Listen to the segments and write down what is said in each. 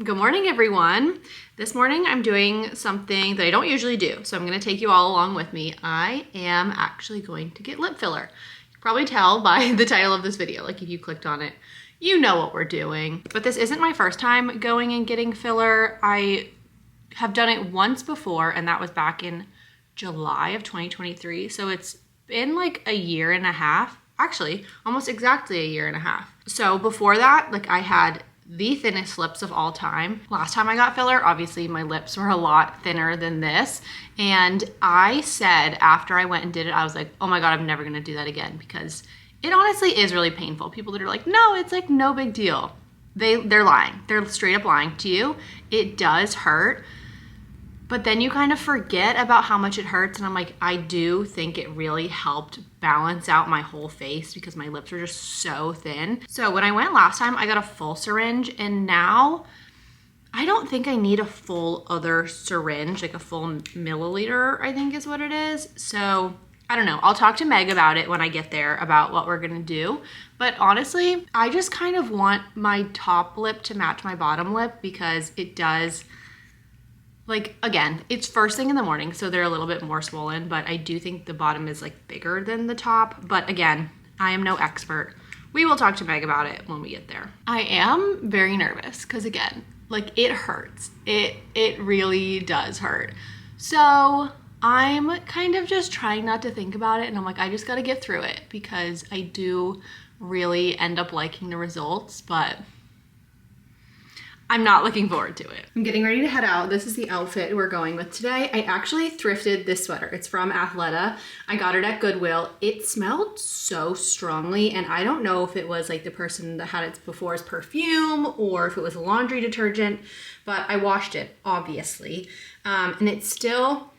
Good morning, everyone. This morning I'm doing something that I don't usually do, so I'm going to take you all along with me. I am actually going to get lip filler. You can probably tell by the title of this video, like if you clicked on it, you know what we're doing. But this isn't my first time going and getting filler. I have done it once before, and that was back in July of 2023, so it's been like a year and a half, actually almost exactly a year and a half. So before that, like I had the thinnest lips of all time. Last time I got filler, obviously my lips were a lot thinner than this. And I said after I went and did it, I was like, oh my God, I'm never gonna do that again, because it honestly is really painful. People that are like, no, it's like no big deal. They're lying. They're straight up lying to you. It does hurt. But then you kind of forget about how much it hurts. And I'm like, I do think it really helped balance out my whole face because my lips were just so thin. So when I went last time, I got a full syringe, and now I don't think I need a full other syringe, like a full milliliter, I think is what it is. So I don't know. I'll talk to Meg about it when I get there about what we're gonna do. But honestly, I just kind of want my top lip to match my bottom lip because it does. Like, again, it's first thing in the morning, so they're a little bit more swollen, but I do think the bottom is like bigger than the top. But again, I am no expert. We will talk to Meg about it when we get there. I am very nervous because again, like it hurts. It really does hurt. So I'm kind of just trying not to think about it, and I'm like, I just gotta get through it because I do really end up liking the results, but I'm not looking forward to it. I'm getting ready to head out. This is the outfit we're going with today. I actually thrifted this sweater. It's from Athleta. I got it at Goodwill. It smelled so strongly, and I don't know if it was like the person that had it before's perfume or if it was a laundry detergent, but I washed it, obviously. And it's still,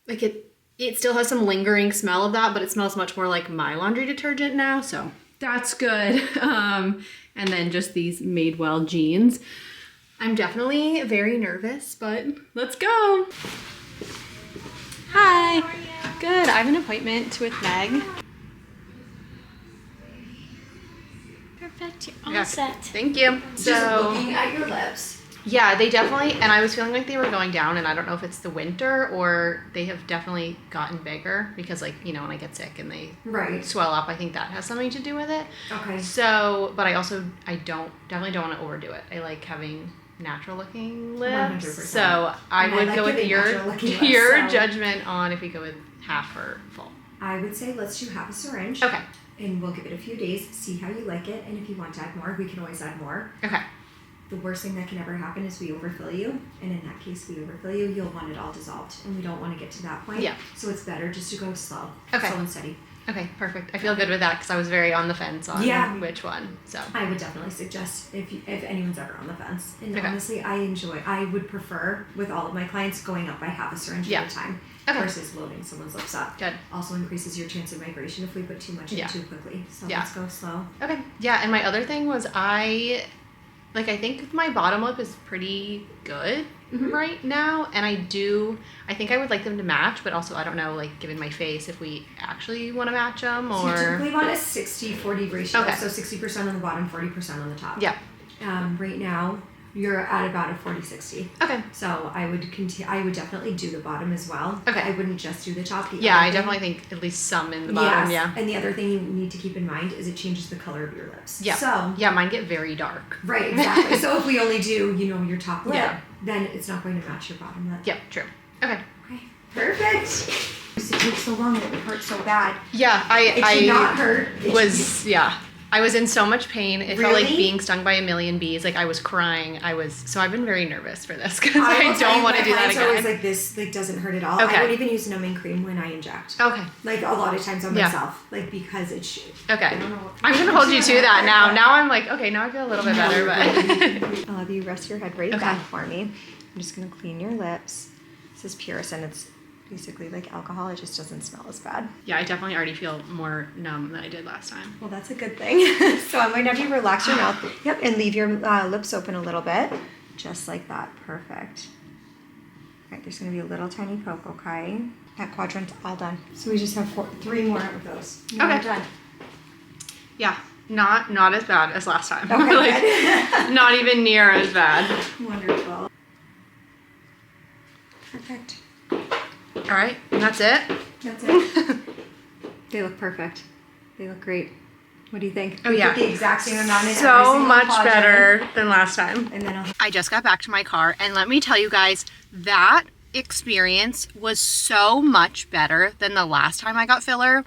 like it still has some lingering smell of that, but it smells much more like my laundry detergent now, so that's good. And then just these Madewell jeans. I'm definitely very nervous, but let's go. Hi. How are you? Good. I have an appointment with Meg. Perfect. You're all set. Thank you. So looking at your lips. Yeah, they definitely, and I was feeling like they were going down, and I don't know if it's the winter or they have definitely gotten bigger because, like, you know, when I get sick and they swell up, I think that has something to do with it. Okay. So, but I definitely don't want to overdo it. I like having natural looking lips. 100%. So I would go with your judgment on if we go with half or full. I would say let's do half a syringe. Okay. And we'll give it a few days, see how you like it, and if you want to add more, we can always add more. Okay. The worst thing that can ever happen is we overfill you, and in that case we overfill you, you'll want it all dissolved, and we don't want to get to that point. Yeah. So it's better just to go slow. Okay. Slow and steady. Okay, perfect. I feel good with that because I was very on the fence on which one. So I would definitely suggest if anyone's ever on the fence. And honestly, I would prefer with all of my clients going up by half a syringe at a time versus loading someone's lips up. Good. Also increases your chance of migration if we put too much in too quickly. So let's go slow. Okay. Yeah, and my other thing was I think my bottom lip is pretty good right now, and I think I would like them to match, but also I don't know, like, given my face, if we actually want to match them, or... So you typically want a 60-40 ratio, so 60% on the bottom, 40% on the top. Yeah. Right now, you're at about a 40-60. Okay. So I would definitely do the bottom as well. Okay. I wouldn't just do the top. I definitely think at least some in the bottom, And the other thing you need to keep in mind is it changes the color of your lips. Yeah. So... Yeah, mine get very dark. Right, exactly. So if we only do, your top lip, then it's not going to match your bottom lip. Yeah, true. Okay. Okay. Perfect. It took so long and it hurt so bad. Yeah, it did not hurt. I was in so much pain. It felt like being stung by a million bees. Like, I was crying. So I've been very nervous for this because I don't want to do that again. Always like this, like, doesn't hurt at all. Okay. I don't even use numbing cream when I inject. Okay. Like, a lot of times on myself, like, because it should. Okay. I'm going to hold you to that now. Now I'm like, okay, now I feel a little bit better, but. I'll have you rest your head right back for me. I'm just going to clean your lips. This is Purison. It's basically like alcohol. It just doesn't smell as bad. Yeah, I definitely already feel more numb than I did last time. Well, that's a good thing. So I'm going to have you relax your mouth. Yep, and leave your lips open a little bit. Just like that. Perfect. All right, there's going to be a little tiny poke, okay? That quadrant all done. So we just have 3 more of those. Okay. We're done. Yeah. Not as bad as last time. Okay, like, not even near as bad. Wonderful. Perfect. All right, and that's it? That's it. They look perfect. They look great. What do you think? Oh, yeah. Put the exact same amount in so much better than last time. And then I just got back to my car, and let me tell you guys, that experience was so much better than the last time I got filler.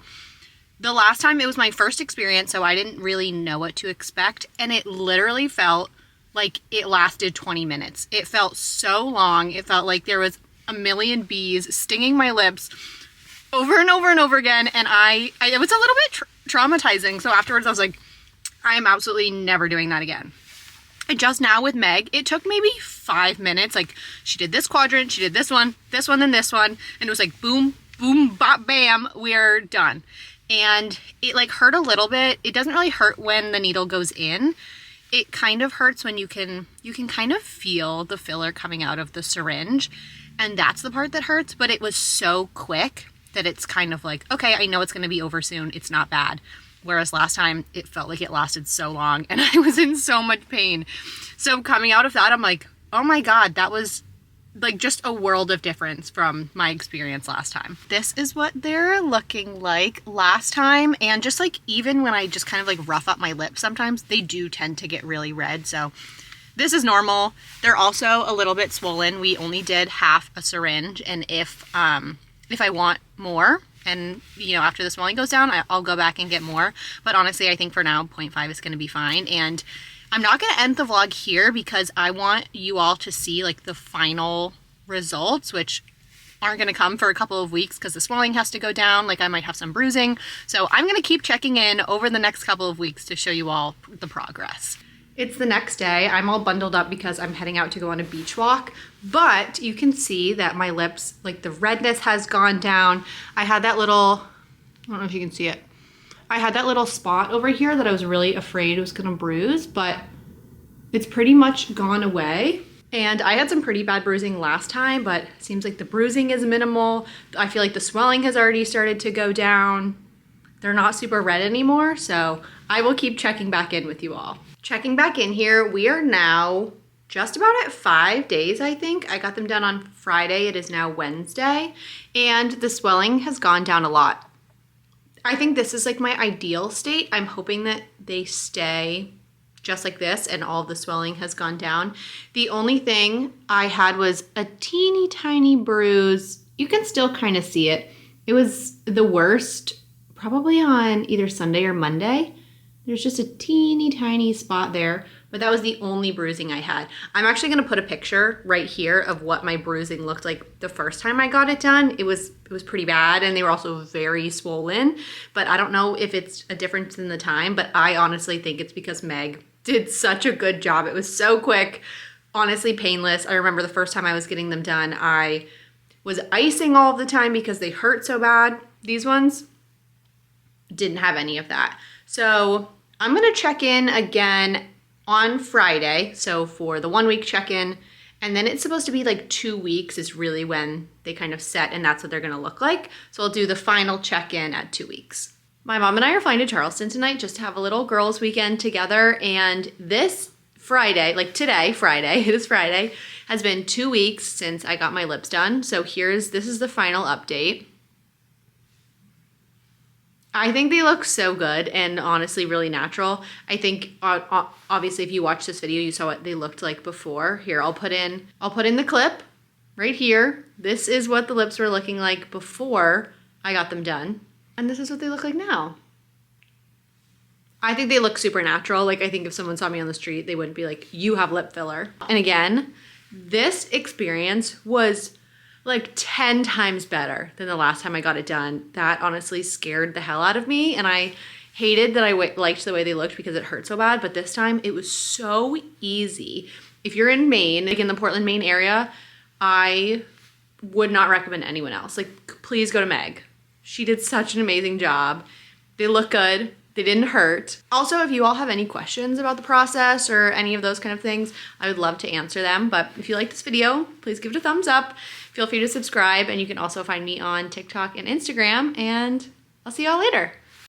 The last time, it was my first experience, so I didn't really know what to expect, and it literally felt like it lasted 20 minutes. It felt so long. It felt like there was a million bees stinging my lips over and over and over again, and it was a little bit traumatizing. So afterwards I was like, I am absolutely never doing that again. And just now with Meg, it took maybe 5 minutes. Like, she did this quadrant, she did this one, then this one, and it was like boom, boom, bop, bam, we're done. And it like hurt a little bit. It doesn't really hurt when the needle goes in. It kind of hurts when you can kind of feel the filler coming out of the syringe, and that's the part that hurts. But it was so quick that it's kind of like, okay, I know it's going to be over soon. It's not bad. Whereas last time, it felt like it lasted so long, and I was in so much pain. So coming out of that, I'm like, oh my God, that was like just a world of difference from my experience last time. This is what they're looking like last time. And just like, even when I just kind of like rough up my lips, sometimes they do tend to get really red. So this is normal. They're also a little bit swollen. We only did half a syringe. And if I want more, and you know, after the swelling goes down, I'll go back and get more. But honestly, I think for now, 0.5 is going to be fine. And I'm not going to end the vlog here because I want you all to see like the final results, which aren't going to come for a couple of weeks because the swelling has to go down. Like, I might have some bruising. So I'm going to keep checking in over the next couple of weeks to show you all the progress. It's the next day. I'm all bundled up because I'm heading out to go on a beach walk, but you can see that my lips, like the redness has gone down. I had that little, I don't know if you can see it. I had that little spot over here that I was really afraid it was gonna bruise, but it's pretty much gone away. And I had some pretty bad bruising last time, but it seems like the bruising is minimal. I feel like the swelling has already started to go down. They're not super red anymore, so I will keep checking back in with you all. Checking back in here, we are now just about at 5 days, I think. I got them done on Friday. It is now Wednesday, and the swelling has gone down a lot. I think this is like my ideal state. I'm hoping that they stay just like this and all the swelling has gone down. The only thing I had was a teeny tiny bruise. You can still kind of see it. It was the worst probably on either Sunday or Monday. There's just a teeny tiny spot there, but that was the only bruising I had. I'm actually gonna put a picture right here of what my bruising looked like the first time I got it done. It was pretty bad, and they were also very swollen, but I don't know if it's a difference in the time, but I honestly think it's because Meg did such a good job. It was so quick, honestly painless. I remember the first time I was getting them done, I was icing all the time because they hurt so bad. These ones didn't have any of that. So I'm gonna check in again on Friday, so for the 1 week check-in, and then it's supposed to be like 2 weeks is really when they kind of set, and that's what they're gonna look like. So I'll do the final check-in at 2 weeks. My mom and I are flying to Charleston tonight just to have a little girls' weekend together, and this Friday, like today, Friday, it is Friday, has been 2 weeks since I got my lips done. So this is the final update. I think they look so good and honestly really natural. I think obviously if you watched this video, you saw what they looked like before. Here, I'll put in the clip right here. This is what the lips were looking like before I got them done. And this is what they look like now. I think they look super natural. Like, I think if someone saw me on the street, they wouldn't be like, you have lip filler. And again, this experience was like 10 times better than the last time I got it done. That honestly scared the hell out of me, and I hated that I liked the way they looked because it hurt so bad, but this time it was so easy. If you're in Maine, like in the Portland, Maine area, I would not recommend anyone else. Like, please go to Meg. She did such an amazing job. They look good. They didn't hurt. Also, if you all have any questions about the process or any of those kind of things, I would love to answer them. But if you like this video, please give it a thumbs up. Feel free to subscribe, and you can also find me on TikTok and Instagram, and I'll see y'all later.